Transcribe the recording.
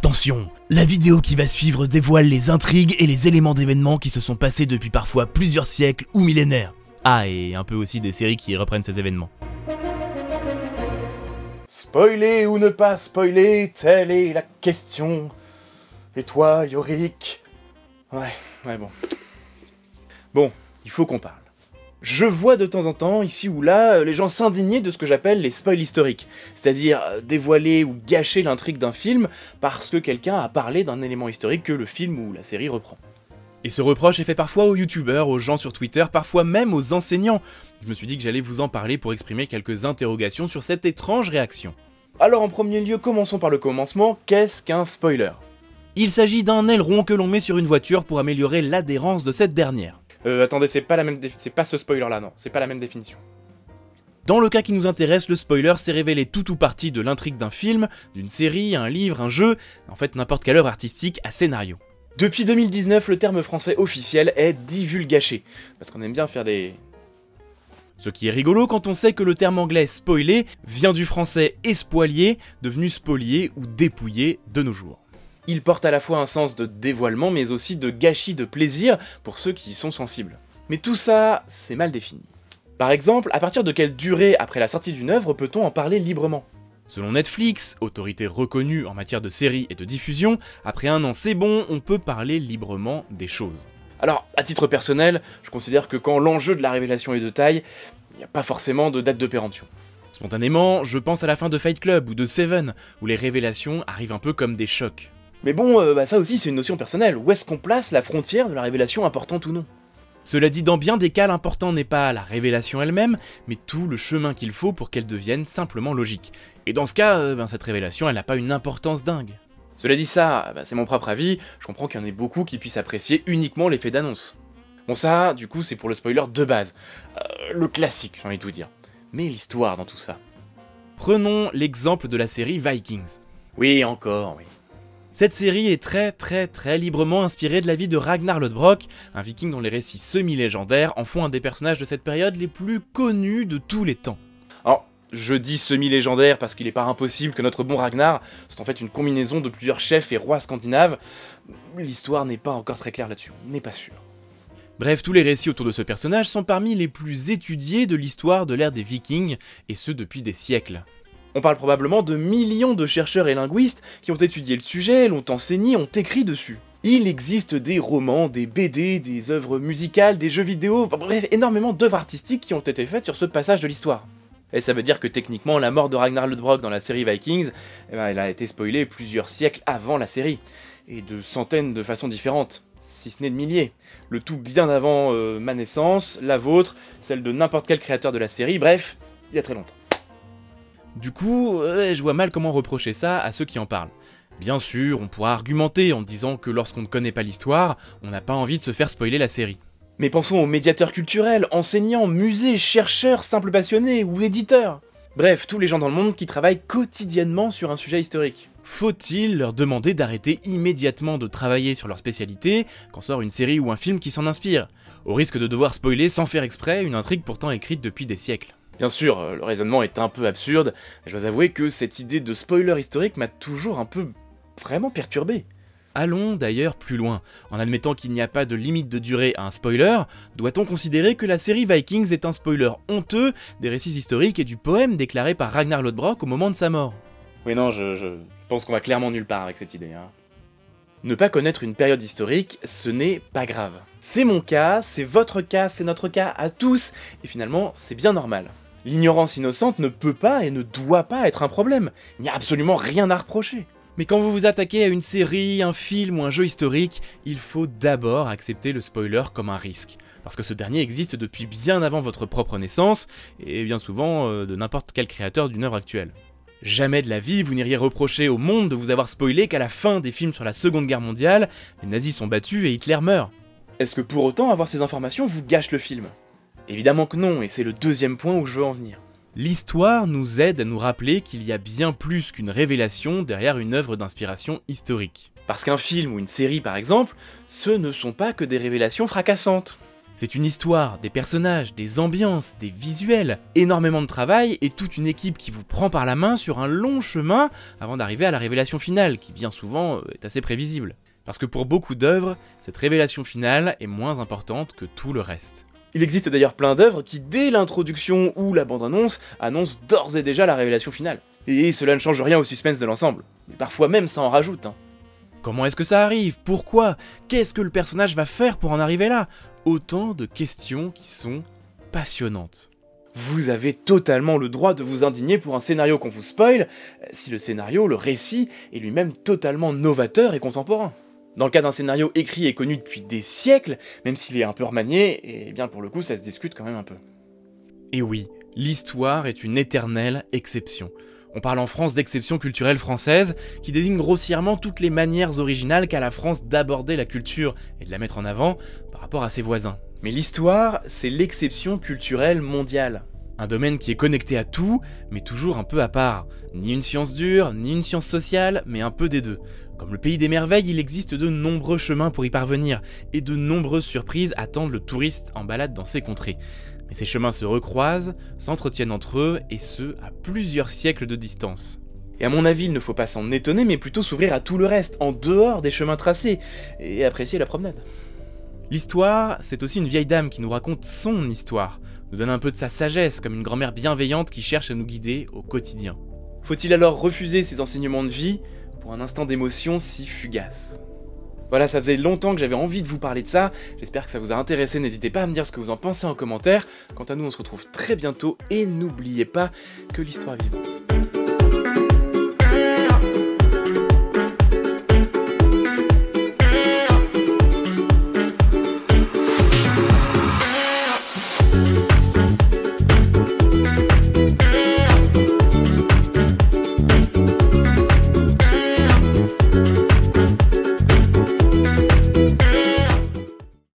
Attention, la vidéo qui va suivre dévoile les intrigues et les éléments d'événements qui se sont passés depuis parfois plusieurs siècles ou millénaires. Ah, et un peu aussi des séries qui reprennent ces événements. Spoiler ou ne pas spoiler, telle est la question. Et toi, Yorick? Ouais, bon. Bon, il faut qu'on parle. Je vois de temps en temps, ici ou là, les gens s'indigner de ce que j'appelle les spoils historiques, c'est-à-dire dévoiler ou gâcher l'intrigue d'un film parce que quelqu'un a parlé d'un élément historique que le film ou la série reprend. Et ce reproche est fait parfois aux youtubeurs, aux gens sur Twitter, parfois même aux enseignants. Je me suis dit que j'allais vous en parler pour exprimer quelques interrogations sur cette étrange réaction. Alors en premier lieu, commençons par le commencement, qu'est-ce qu'un spoiler? Il s'agit d'un aileron que l'on met sur une voiture pour améliorer l'adhérence de cette dernière. Attendez, c'est pas ce spoiler-là, non, c'est pas la même définition. Dans le cas qui nous intéresse, le spoiler c'est révéler tout ou partie de l'intrigue d'un film, d'une série, un livre, un jeu, en fait n'importe quelle œuvre artistique à scénario. Depuis 2019, le terme français officiel est divulgaché, parce qu'on aime bien faire des... Ce qui est rigolo quand on sait que le terme anglais spoiler vient du français espoilier, devenu spolier ou dépouiller de nos jours. Il porte à la fois un sens de dévoilement, mais aussi de gâchis de plaisir pour ceux qui y sont sensibles. Mais tout ça, c'est mal défini. Par exemple, à partir de quelle durée après la sortie d'une œuvre peut-on en parler librement? Selon Netflix, autorité reconnue en matière de séries et de diffusion, après 1 an c'est bon, on peut parler librement des choses. Alors, à titre personnel, je considère que quand l'enjeu de la révélation est de taille, il n'y a pas forcément de date de péremption. Spontanément, je pense à la fin de Fight Club ou de Seven, où les révélations arrivent un peu comme des chocs. Mais bon, ça aussi c'est une notion personnelle, où est-ce qu'on place la frontière de la révélation importante ou non? Cela dit, dans bien des cas, l'important n'est pas la révélation elle-même, mais tout le chemin qu'il faut pour qu'elle devienne simplement logique. Et dans ce cas, cette révélation, elle n'a pas une importance dingue. Cela dit ça, c'est mon propre avis, je comprends qu'il y en ait beaucoup qui puissent apprécier uniquement l'effet d'annonce. Bon ça, du coup, c'est pour le spoiler de base. Le classique, j'ai envie de tout dire. Mais l'histoire dans tout ça. Prenons l'exemple de la série Vikings. Oui, encore, oui. Cette série est très librement inspirée de la vie de Ragnar Lodbrok, un viking dont les récits semi-légendaires en font un des personnages de cette période les plus connus de tous les temps. Alors, je dis semi-légendaire parce qu'il n'est pas impossible que notre bon Ragnar soit en fait une combinaison de plusieurs chefs et rois scandinaves. L'histoire n'est pas encore très claire là-dessus, on n'est pas sûr. Bref, tous les récits autour de ce personnage sont parmi les plus étudiés de l'histoire de l'ère des Vikings, et ce depuis des siècles. On parle probablement de millions de chercheurs et linguistes qui ont étudié le sujet, l'ont enseigné, ont écrit dessus. Il existe des romans, des BD, des œuvres musicales, des jeux vidéo, bref, énormément d'œuvres artistiques qui ont été faites sur ce passage de l'histoire. Et ça veut dire que techniquement, la mort de Ragnar Lodbrok dans la série Vikings, elle a été spoilée plusieurs siècles avant la série, et de centaines de façons différentes, si ce n'est de milliers. Le tout bien avant ma naissance, la vôtre, celle de n'importe quel créateur de la série, bref, il y a très longtemps. Du coup, je vois mal comment reprocher ça à ceux qui en parlent. Bien sûr, on pourra argumenter en disant que lorsqu'on ne connaît pas l'histoire, on n'a pas envie de se faire spoiler la série. Mais pensons aux médiateurs culturels, enseignants, musées, chercheurs, simples passionnés ou éditeurs. Bref, tous les gens dans le monde qui travaillent quotidiennement sur un sujet historique. Faut-il leur demander d'arrêter immédiatement de travailler sur leur spécialité quand sort une série ou un film qui s'en inspire, au risque de devoir spoiler sans faire exprès une intrigue pourtant écrite depuis des siècles? Bien sûr, le raisonnement est un peu absurde, mais je dois avouer que cette idée de spoiler historique m'a toujours un peu vraiment perturbé. Allons d'ailleurs plus loin. En admettant qu'il n'y a pas de limite de durée à un spoiler, doit-on considérer que la série Vikings est un spoiler honteux des récits historiques et du poème déclaré par Ragnar Lodbrok au moment de sa mort? Oui non, je pense qu'on va clairement nulle part avec cette idée. Ne pas connaître une période historique, ce n'est pas grave. C'est mon cas, c'est votre cas, c'est notre cas à tous, et finalement, c'est bien normal. L'ignorance innocente ne peut pas et ne doit pas être un problème, il n'y a absolument rien à reprocher. Mais quand vous vous attaquez à une série, un film ou un jeu historique, il faut d'abord accepter le spoiler comme un risque, parce que ce dernier existe depuis bien avant votre propre naissance, et bien souvent de n'importe quel créateur d'une œuvre actuelle. Jamais de la vie vous n'iriez reprocher au monde de vous avoir spoilé qu'à la fin des films sur la Seconde Guerre mondiale, les nazis sont battus et Hitler meurt. Est-ce que pour autant avoir ces informations vous gâche le film? Évidemment que non, et c'est le deuxième point où je veux en venir. L'histoire nous aide à nous rappeler qu'il y a bien plus qu'une révélation derrière une œuvre d'inspiration historique. Parce qu'un film ou une série par exemple, ce ne sont pas que des révélations fracassantes. C'est une histoire, des personnages, des ambiances, des visuels, énormément de travail et toute une équipe qui vous prend par la main sur un long chemin avant d'arriver à la révélation finale, qui bien souvent est assez prévisible. Parce que pour beaucoup d'œuvres, cette révélation finale est moins importante que tout le reste. Il existe d'ailleurs plein d'œuvres qui, dès l'introduction ou la bande-annonce, annoncent d'ores et déjà la révélation finale. Et cela ne change rien au suspense de l'ensemble. Mais parfois même ça en rajoute, hein. Comment est-ce que ça arrive? Pourquoi? Qu'est-ce que le personnage va faire pour en arriver là? Autant de questions qui sont passionnantes. Vous avez totalement le droit de vous indigner pour un scénario qu'on vous spoil, si le scénario, le récit, est lui-même totalement novateur et contemporain. Dans le cas d'un scénario écrit et connu depuis des siècles, même s'il est un peu remanié, et bien pour le coup ça se discute quand même un peu. Et oui, l'histoire est une éternelle exception. On parle en France d'exception culturelle française, qui désigne grossièrement toutes les manières originales qu'a la France d'aborder la culture et de la mettre en avant par rapport à ses voisins. Mais l'histoire, c'est l'exception culturelle mondiale. Un domaine qui est connecté à tout, mais toujours un peu à part. Ni une science dure, ni une science sociale, mais un peu des deux. Comme le pays des merveilles, il existe de nombreux chemins pour y parvenir, et de nombreuses surprises attendent le touriste en balade dans ces contrées. Mais ces chemins se recroisent, s'entretiennent entre eux, et ce, à plusieurs siècles de distance. Et à mon avis, il ne faut pas s'en étonner, mais plutôt s'ouvrir à tout le reste, en dehors des chemins tracés, et apprécier la promenade. L'histoire, c'est aussi une vieille dame qui nous raconte son histoire, nous donne un peu de sa sagesse, comme une grand-mère bienveillante qui cherche à nous guider au quotidien. Faut-il alors refuser ces enseignements de vie pour un instant d'émotion si fugace? Voilà, ça faisait longtemps que j'avais envie de vous parler de ça, j'espère que ça vous a intéressé, n'hésitez pas à me dire ce que vous en pensez en commentaire. Quant à nous, on se retrouve très bientôt, et n'oubliez pas que l'histoire est vivante.